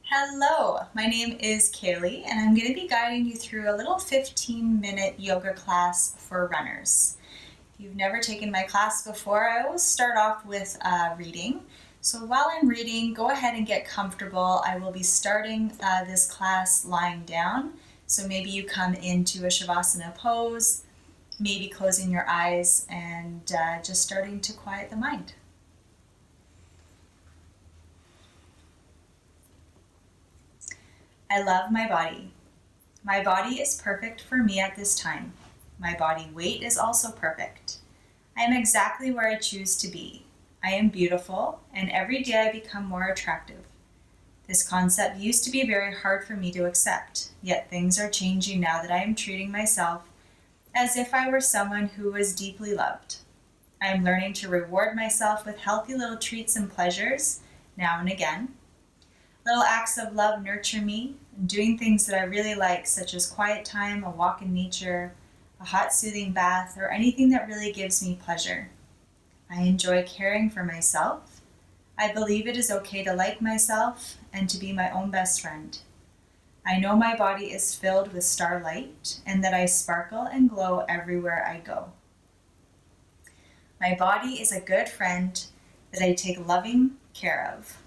Hello, my name is Kaely, and I'm going to be guiding you through a little 15-minute yoga class for runners. If you've never taken my class before, I always start off with reading. So while I'm reading, go ahead and get comfortable. I will be starting this class lying down. So maybe you come into a Shavasana pose, maybe closing your eyes and just starting to quiet the mind. I love my body. My body is perfect for me at this time. My body weight is also perfect. I am exactly where I choose to be. I am beautiful, and every day I become more attractive. This concept used to be very hard for me to accept, yet things are changing now that I am treating myself as if I were someone who was deeply loved. I am learning to reward myself with healthy little treats and pleasures now and again. Little acts of love nurture me, and doing things that I really like, such as quiet time, a walk in nature, a hot soothing bath, or anything that really gives me pleasure. I enjoy caring for myself. I believe it is okay to like myself and to be my own best friend. I know my body is filled with starlight and that I sparkle and glow everywhere I go. My body is a good friend that I take loving care of.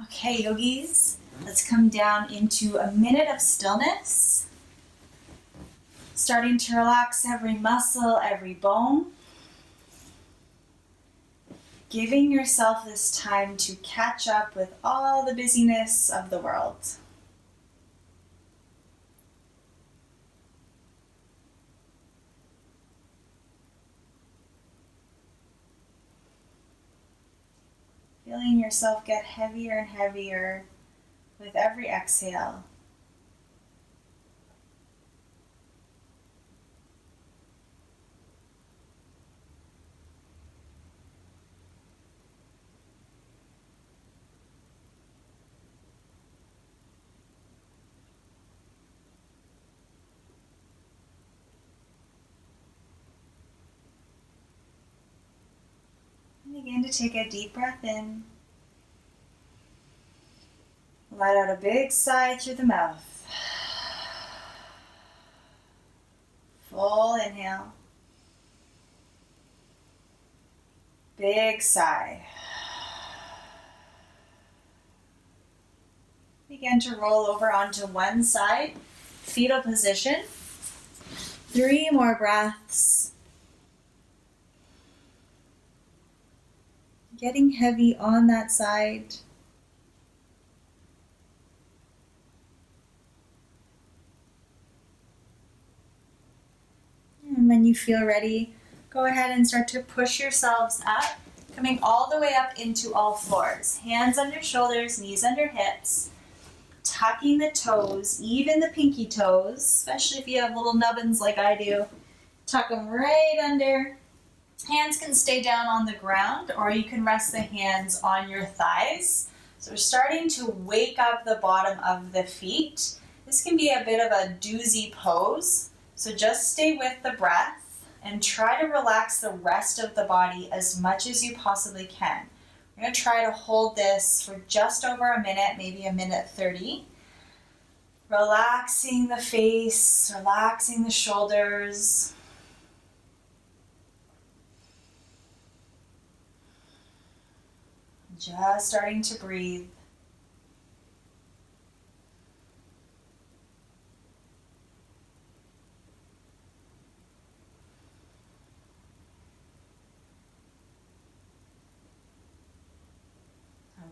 Okay, yogis, let's come down into a minute of stillness. Starting to relax every muscle, every bone. Giving yourself this time to catch up with all the busyness of the world. Feeling yourself get heavier and heavier with every exhale. Begin to take a deep breath in. Let out a big sigh through the mouth. Full inhale. Big sigh. Begin to roll over onto one side, fetal position. 3 more breaths. Getting heavy on that side. And when you feel ready, go ahead and start to push yourselves up, coming all the way up into all fours. Hands under shoulders, knees under hips. Tucking the toes, even the pinky toes, especially if you have little nubbins like I do. Tuck them right under. Hands can stay down on the ground, or you can rest the hands on your thighs. So we're starting to wake up the bottom of the feet. This can be a bit of a doozy pose. So just stay with the breath and try to relax the rest of the body as much as you possibly can. We're going to try to hold this for just over a minute, maybe a minute 30. Relaxing the face, relaxing the shoulders. Just starting to breathe.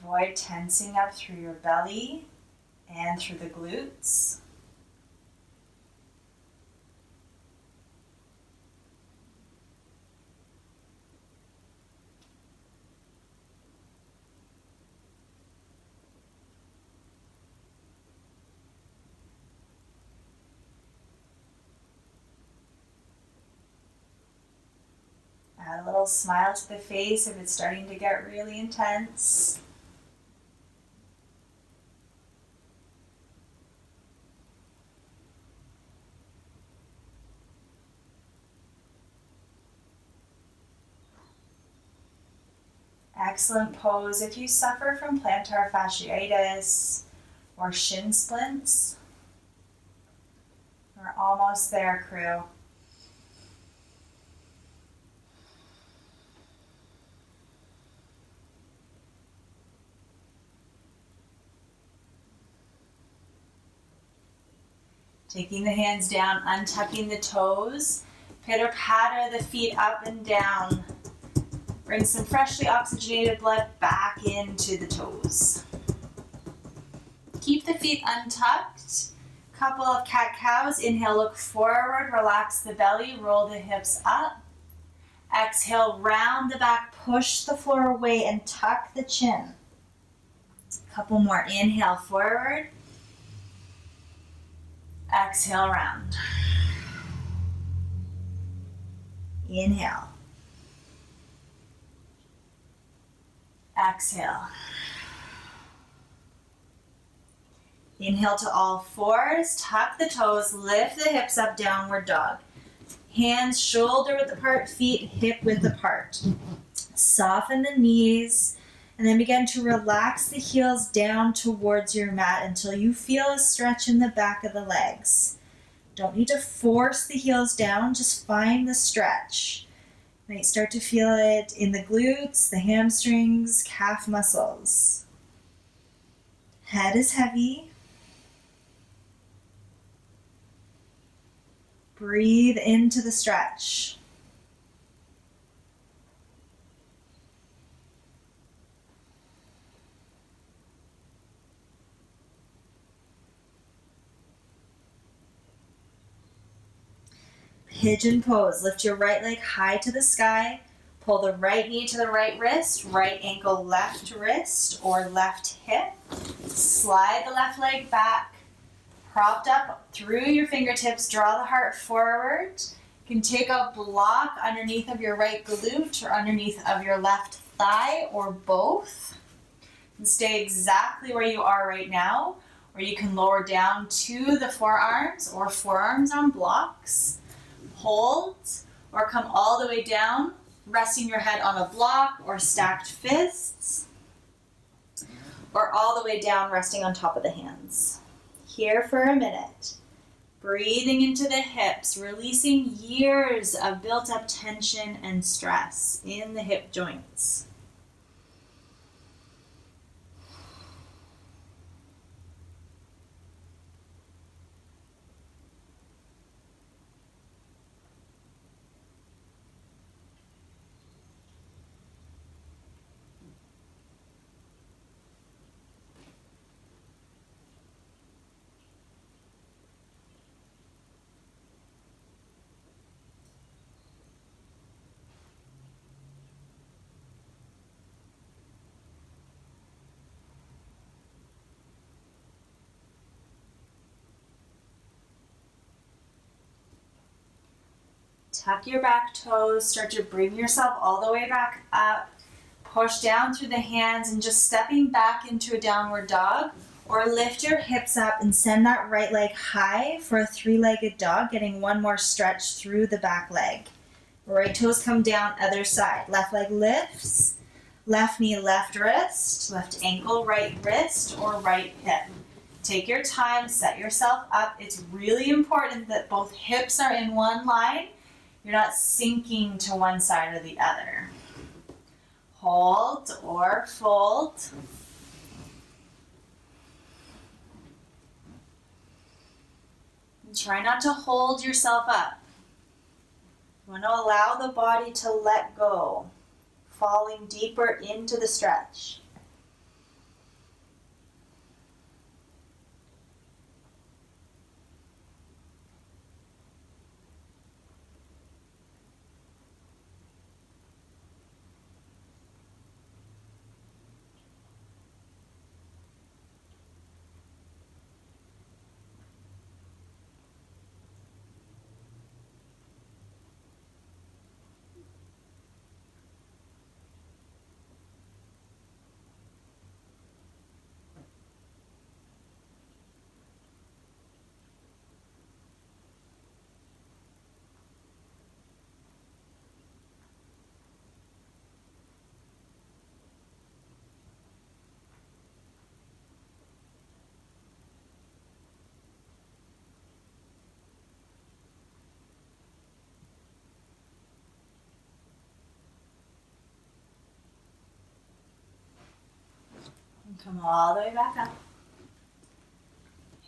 Avoid tensing up through your belly and through the glutes. Add a little smile to the face if it's starting to get really intense. Excellent pose. If you suffer from plantar fasciitis or shin splints, we're almost there, crew. Taking the hands down, untucking the toes, pitter-patter the feet up and down. Bring some freshly oxygenated blood back into the toes. Keep the feet untucked. Couple of cat-cows. Inhale, look forward, relax the belly, roll the hips up. Exhale, round the back, push the floor away and tuck the chin. Couple more. Inhale, forward. Exhale, round. Inhale. Exhale. Inhale to all fours, tuck the toes, lift the hips up, downward dog. Hands shoulder width apart, feet hip width apart. Soften the knees, and then begin to relax the heels down towards your mat until you feel a stretch in the back of the legs. Don't need to force the heels down, just find the stretch. You might start to feel it in the glutes, the hamstrings, calf muscles. Head is heavy. Breathe into the stretch. Pigeon pose. Lift your right leg high to the sky. Pull the right knee to the right wrist, right ankle, left wrist, or left hip. Slide the left leg back. Propped up through your fingertips, draw the heart forward. You can take a block underneath of your right glute or underneath of your left thigh or both. And stay exactly where you are right now, or you can lower down to the forearms or forearms on blocks. Hold, or come all the way down, resting your head on a block or stacked fists, or all the way down, resting on top of the hands. Here for a minute, breathing into the hips, releasing years of built up tension and stress in the hip joints. Tuck your back toes, start to bring yourself all the way back up. Push down through the hands and just stepping back into a downward dog, or lift your hips up and send that right leg high for a three-legged dog, getting one more stretch through the back leg. Right toes come down, other side. Left leg lifts, left knee, left wrist, left ankle, right wrist, or right hip. Take your time, set yourself up. It's really important that both hips are in one line. You're not sinking to one side or the other. Hold or fold. And try not to hold yourself up. You want to allow the body to let go, falling deeper into the stretch. Come all the way back up.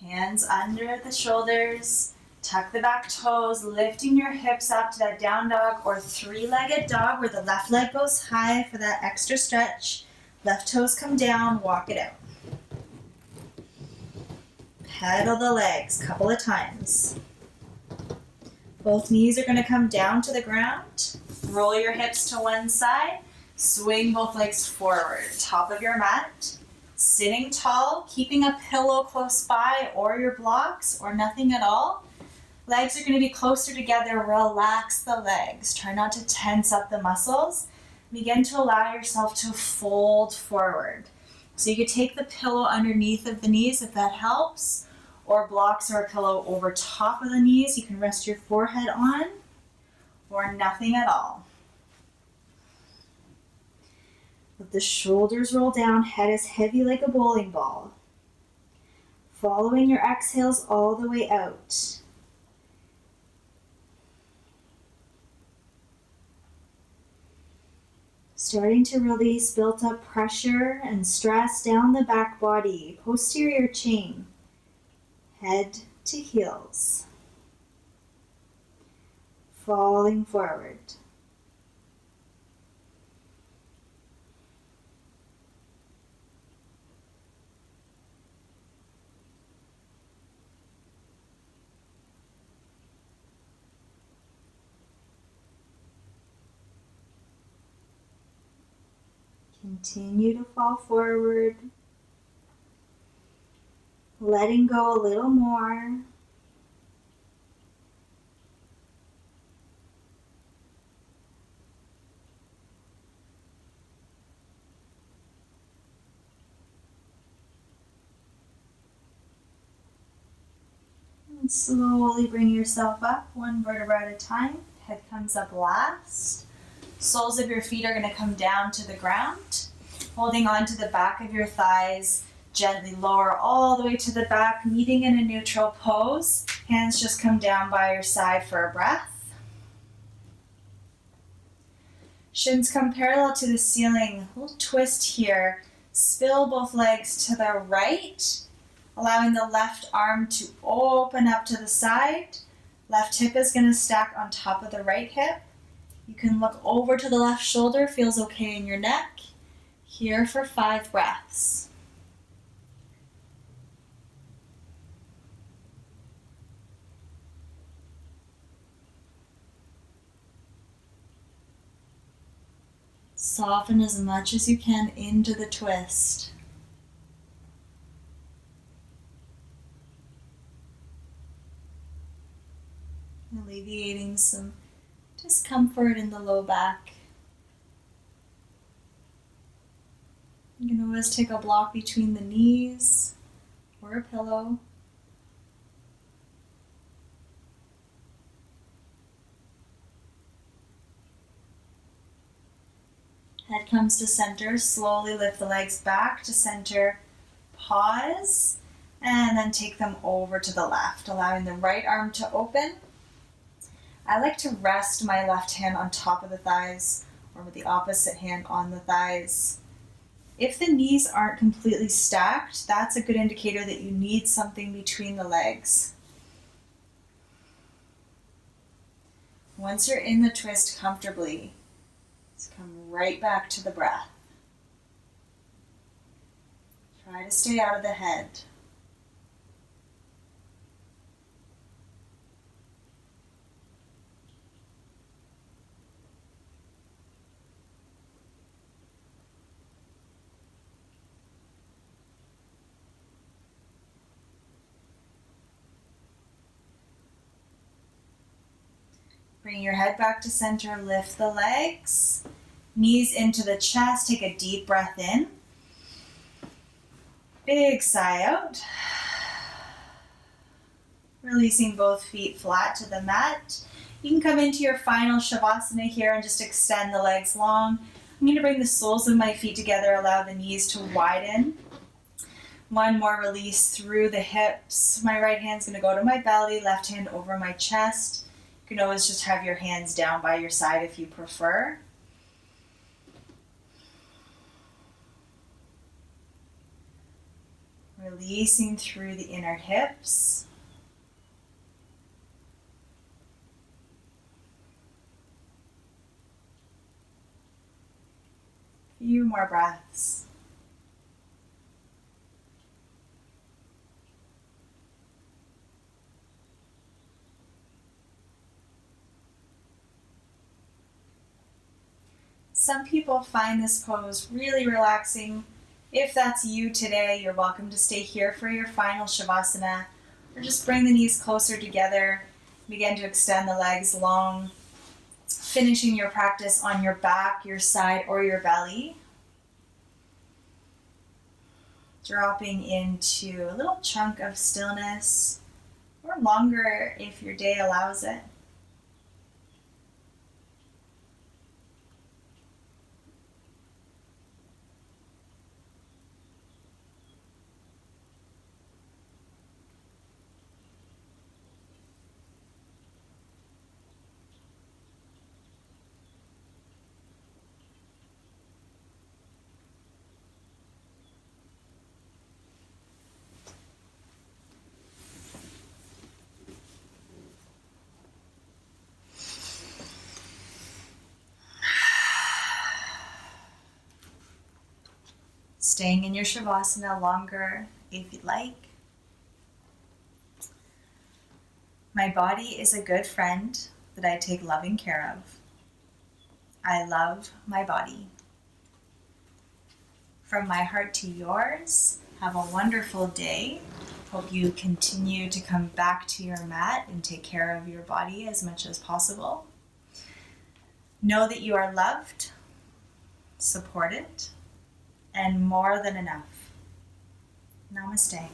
Hands under the shoulders. Tuck the back toes, lifting your hips up to that down dog or three-legged dog where the left leg goes high for that extra stretch. Left toes come down, walk it out. Pedal the legs a couple of times. Both knees are going to come down to the ground. Roll your hips to one side. Swing both legs forward. Top of your mat. Sitting tall, keeping a pillow close by or your blocks or nothing at all. Legs are going to be closer together. Relax the legs. Try not to tense up the muscles. Begin to allow yourself to fold forward. So you could take the pillow underneath of the knees if that helps, or blocks or a pillow over top of the knees. You can rest your forehead on, or nothing at all. Let the shoulders roll down, head is heavy like a bowling ball. Following your exhales all the way out. Starting to release built up pressure and stress down the back body, posterior chain, head to heels. Falling forward. Continue to fall forward, letting go a little more. And slowly bring yourself up, one vertebra at a time. Head comes up last. Soles of your feet are going to come down to the ground. Holding on to the back of your thighs, gently lower all the way to the back, meeting in a neutral pose. Hands just come down by your side for a breath. Shins come parallel to the ceiling. A little twist here. Spill both legs to the right, allowing the left arm to open up to the side. Left hip is going to stack on top of the right hip. You can look over to the left shoulder, feels okay in your neck. Here for 5 breaths. Soften as much as you can into the twist. Alleviating some discomfort in the low back. You can always take a block between the knees or a pillow. Head comes to center. Slowly lift the legs back to center. Pause, and then take them over to the left, allowing the right arm to open. I like to rest my left hand on top of the thighs or with the opposite hand on the thighs. If the knees aren't completely stacked, that's a good indicator that you need something between the legs. Once you're in the twist comfortably, just come right back to the breath. Try to stay out of the head. Bring your head back to center, lift the legs, knees into the chest, take a deep breath in. Big sigh out. Releasing both feet flat to the mat. You can come into your final Shavasana here and just extend the legs long. I'm going to bring the soles of my feet together, allow the knees to widen. One more release through the hips. My right hand's going to go to my belly, left hand over my chest. You can always just have your hands down by your side if you prefer. Releasing through the inner hips. A few more breaths. Some people find this pose really relaxing. If that's you today, you're welcome to stay here for your final Shavasana, or just bring the knees closer together. Begin to extend the legs long, finishing your practice on your back, your side, or your belly. Dropping into a little chunk of stillness, or longer if your day allows it. Staying in your Shavasana longer if you'd like. My body is a good friend that I take loving care of. I love my body. From my heart to yours, have a wonderful day. Hope you continue to come back to your mat and take care of your body as much as possible. Know that you are loved, supported, and more than enough. Namaste.